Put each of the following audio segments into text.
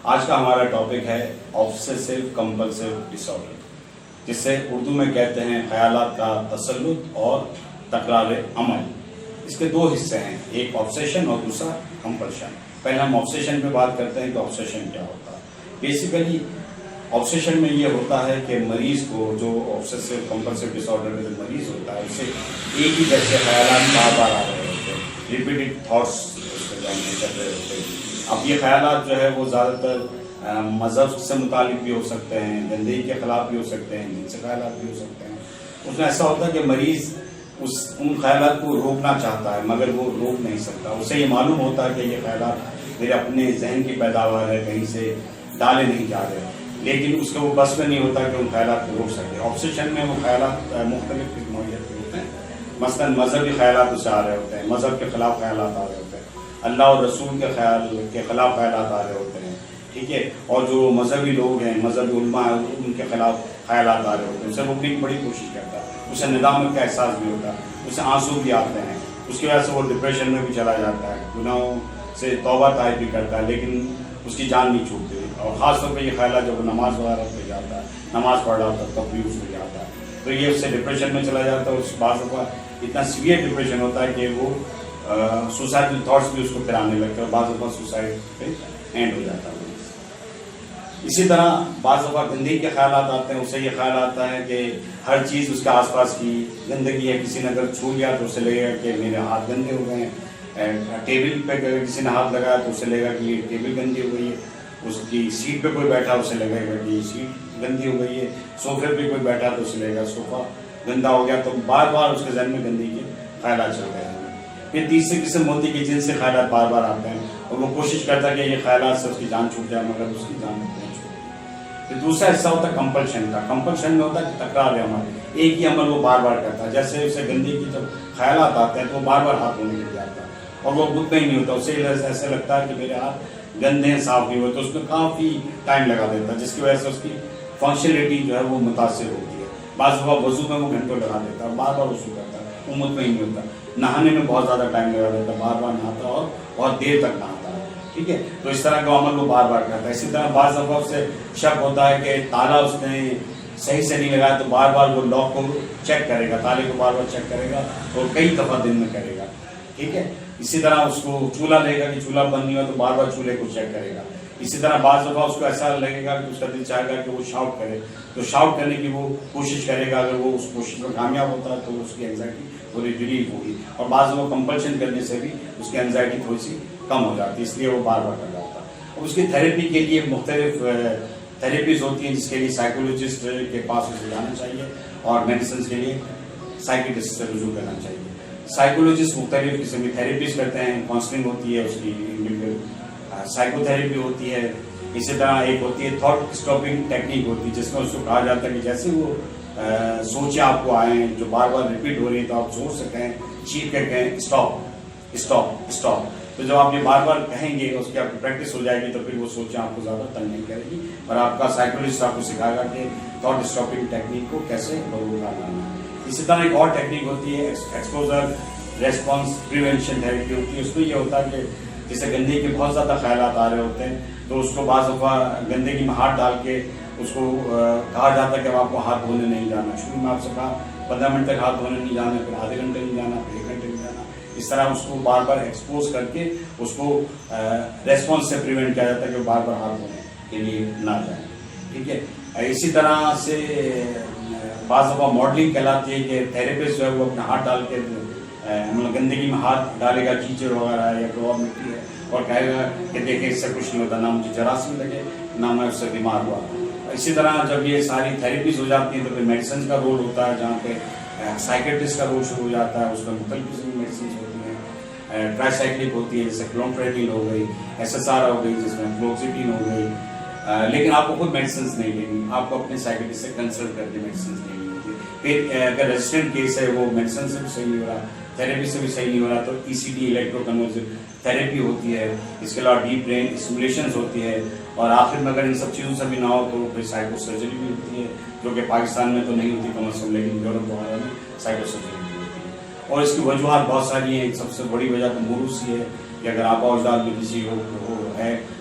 آج کا ہمارا ٹاپک ہے آبسیسو کمپلسو ڈس آرڈر، جس سے اردو میں کہتے ہیں خیالات کا تسلط اور تکرار عمل۔ اس کے دو حصے ہیں، ایک آبسیشن اور دوسرا کمپلشن۔ پہلے ہم آبسیشن پہ بات کرتے ہیں کہ آبسیشن کیا ہوتا ہے۔ بیسیکلی آبسیشن میں یہ ہوتا ہے کہ مریض کو، جو آبسیسو کمپلسو ڈس آرڈر میں جو مریض ہوتا ہے، اسے ایک ہی جیسے خیالات بار بار آ رہے ہوتے ہیں، ریپیٹڈ تھاٹس اس کے ذہن میں چل رہے ہوتے ہیں۔ اب یہ خیالات جو ہے وہ زیادہ تر مذہب سے متعلق بھی ہو سکتے ہیں، گندگی کے خلاف بھی ہو سکتے ہیں، جن سے خیالات بھی ہو سکتے ہیں۔ اس میں ایسا ہوتا ہے کہ مریض ان خیالات کو روکنا چاہتا ہے مگر وہ روک نہیں سکتا۔ اسے یہ معلوم ہوتا ہے کہ یہ خیالات میرے اپنے ذہن کی پیداوار ہے، کہیں سے ڈالے نہیں جا رہے، لیکن اس کو وہ بس میں نہیں ہوتا کہ ان خیالات کو روک سکے۔ آبسیشن میں وہ خیالات مختلف نوعیت کے ہوتے ہیں، مثلاً مذہبی خیالات اسے آ رہے ہوتے ہیں، مذہب کے خلاف خیالات آ رہے ہوتے ہیں، اللہ اور رسول کے خیال کے خلاف خیالات آ رہے ہوتے ہیں، ٹھیک ہے، اور جو مذہبی لوگ ہیں، مذہبی علماء ہیں، ان کے خلاف خیالات آ رہے ہوتے ہیں۔ اسے روکنے کی بڑی کوشش کرتا ہے، اسے ندامت کا احساس بھی ہوتا ہے، اسے آنسو بھی آتے ہیں، اس کی وجہ سے وہ ڈپریشن میں بھی چلا جاتا ہے، گناہوں سے توبہ طائب بھی کرتا ہے، لیکن اس کی جان نہیں چھوٹتی۔ اور خاص طور پہ یہ خیالات جب وہ نماز وغیرہ پہ جاتا ہے، نماز پڑھ رہا ہوتا ہے، تب بھی اس میں جاتا ہے، تو یہ اس سے ڈپریشن میں چلا جاتا ہے۔ اس بعض دفعہ اتنا سیویئر ڈپریشن ہوتا ہے کہ وہ سوسائڈل تھاٹس بھی اس کو پھر آنے لگتے ہیں، اور بعض دفعہ سوسائڈ پہ اینڈ ہو جاتا ہے۔ اسی طرح بعض دفعہ گندگی کے خیالات آتے ہیں، اسے یہ خیال آتا ہے کہ ہر چیز اس کے آس پاس کی گندگی ہے، کسی نے اگر چھو لیا تو اسے لگے گا کہ میرے ہاتھ گندے ہو گئے ہیں، ٹیبل پہ کسی نے ہاتھ لگایا تو اسے لگے گا کہ یہ ٹیبل گندی ہو گئی ہے، اس کی سیٹ پہ کوئی بیٹھا اسے لگے گا کہ یہ سیٹ گندی ہو گئی ہے، صوفے پہ کوئی بیٹھا تو اسے لگے گا صوفہ گندا ہو گیا، تو بار بار اس کے ذہن میں گندگی کے خیالات چل رہے ہیں۔ پھر تیسری قسم ہوتی ہے کہ جن سے خیالات بار بار آتے ہیں اور وہ کوشش کرتا ہے کہ یہ خیالات سے اس کی جان چھوٹ جائے، مگر اس کی جان نہیں چھوٹتی۔ پھر دوسرا حصہ ہوتا ہے کمپلشن کا۔ کمپلشن میں ہوتا ہے کہ تکرار عمل، ایک ہی عمل وہ بار بار کرتا ہے۔ جیسے اسے گندگی کی جب خیالات آتے ہیں تو وہ بار بار ہاتھ دھونے لگ جاتا ہے، اور وہ مطمئن نہیں ہوتا، اسے ایسا لگتا ہے کہ میرے ہاتھ گندے ہیں، صاف نہیں ہوئے، تو اس میں کافی ٹائم لگا دیتا ہے، جس کی وجہ سے اس کی فنکشنلٹی جو ہے وہ متاثر ہوتی ہے۔ بعض دفعہ وضو میں وہ گھنٹوں لگا دیتا ہے، بار بار وضو کرتا ہے، وہ مطمئن نہیں ہوتا، نہانے میں بہت زیادہ ٹائم لگا دیتا ہے، بار بار نہاتا ہے اور بہت دیر تک نہاتا ہے، ٹھیک ہے، تو اس طرح کا عمل وہ بار بار کرتا ہے۔ اسی طرح بعض دفعہ سے شک ہوتا ہے کہ تالا اس نے صحیح سے نہیں لگایا، تو بار بار وہ لاک کو چیک کرے گا، تالے کو بار بار چیک کرے گا، اور کئی دفعہ دن میں کرے گا، ٹھیک ہے۔ اسی طرح اس کو چولہا لے گا کہ چولہا بند نہیں ہوا تو بار بار چولہے کو چیک کرے گا۔ اسی طرح بعض دفعہ اس کو ایسا لگے گا کہ اس کا دل چاہے گا کہ وہ شاؤٹ کرے، تو شاؤٹ کرنے کی وہ کوشش کرے گا، اگر وہ اس کوشش میں کامیاب ہوتا ہے تو اس کی اینزائٹی تھوڑی ریلیف ہوگی، اور بعض دفعہ کمپلشن کرنے سے بھی اس کی اینزائٹی تھوڑی سی کم ہو جاتی ہے، اس لیے وہ بار بار کر جاتا ہے۔ اور اس کی تھیراپی کے لیے مختلف تھیراپیز ہوتی ہیں، جس کے لیے سائیکولوجسٹ کے پاس اسے جانا چاہیے، اور میڈیسنس کے لیے سائیکٹرسٹ سے رجوع کرنا چاہیے۔ سائیکولوجسٹ مختلف قسم کی تھیراپیز کرتے ہیں، کاؤنسلنگ ہوتی ہے، اس کی سائیکو تھیراپی ہوتی ہے۔ اسی طرح ایک ہوتی ہے تھاٹ اسٹاپنگ ٹیکنیک ہوتی ہے، جس میں اس کو کہا جاتا ہے کہ جیسے وہ سوچیں آپ کو آئیں جو بار بار ریپیٹ ہو رہی ہیں، تو آپ سوچ سکیں، چیخ کے کہیں اسٹاپ اسٹاپ اسٹاپ، تو جب آپ یہ بار بار کہیں گے، اس کی آپ کی پریکٹس ہو جائے گی، تو پھر وہ سوچیں آپ کو زیادہ تنگ نہیں کرے گی، اور آپ کا سائیکولوجسٹ آپ کو سکھائے گا کہ تھاٹ اسٹاپنگ ٹیکنیک کو کیسے برولا لانا ہے۔ اسی طرح ایک اور ٹیکنیک ہوتی ہے ایکسپوزر ریسپانس پریونشن تھیراپی ہوتی ہے۔ اس میں یہ ہوتا ہے کہ جیسے گندگی کے بہت زیادہ خیالات آ رہے ہوتے ہیں، تو اس کو بعض دفعہ گندگی میں ہاتھ ڈال کے اس کو کہا جاتا ہے کہ اب آپ کو ہاتھ دھونے نہیں جانا۔ شروع میں آپ سے کہا 15 منٹ تک ہاتھ دھونے نہیں جانا، پھر آدھے گھنٹے نہیں جانا، پھر 1 گھنٹے نہیں جانا۔ اس طرح اس کو بار بار ایکسپوز کر کے اس کو ریسپانس سے پریونٹ کیا جاتا ہے کہ وہ بار بار ہاتھ دھونے کے لیے نہ جائیں، ٹھیک ہے۔ اسی طرح سے بعض دفعہ ماڈلنگ کہلاتی ہے کہ تھیراپسٹ جو ہے وہ اپنا ہاتھ ڈال کے مطلب گندگی میں ہاتھ ڈالے گا، کیچڑ وغیرہ ہے یا کوئی اور مٹی ہے، اور کہے گا کہ دیکھیں اس سے کچھ نہیں ہوتا، نہ مجھے جراثیم لگے نہ میں اس سے بیمار ہوا۔ اسی طرح جب یہ ساری تھیراپیز ہو جاتی ہیں تو پھر میڈیسنس کا رول ہوتا ہے، جہاں پہ سائیکٹرسٹ کا رول شروع ہو جاتا ہے۔ اس میں مختلف قسم کی میڈیسنس ہوتی ہیں، ٹرائی سائکلک ہوتی ہے، جیسے کلومپریڈول ہو گئی، SSR ہو گئی، جس میں فلوکسیٹین ہو گئی، لیکن آپ کو خود میڈیسنس نہیں لینی، آپ کو اپنے سائیکٹرسٹ سے کنسلٹ کر کے میڈیسنس لینی ہوتی ہے۔ پھر اگر ریزسٹنٹ کیس ہے، وہ میڈیسن سے بھی صحیح نہیں ہو رہا، تھیراپی سے بھی صحیح نہیں ہو رہا، تو ECT الیکٹرو کنورژن تھیراپی ہوتی ہے۔ اس کے علاوہ ڈیپ برین اسٹیمولیشنز ہوتی ہے، اور آخر میں اگر ان سب چیزوں سے بھی نہ ہو تو پھر سائیکو سرجری بھی ہوتی ہے، جو کہ پاکستان میں تو نہیں ہوتی کم از کم، لیکن یورپ وغیرہ میں سائیکو سرجری بھی ہوتی ہے۔ اور اس کی وجوہات بہت ساری ہیں۔ سب سے بڑی وجہ تو موروثی ہے کہ اگر آبا و اجداد میں کسی کو ہے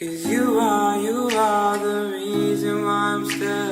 Cause you are the reason why I'm still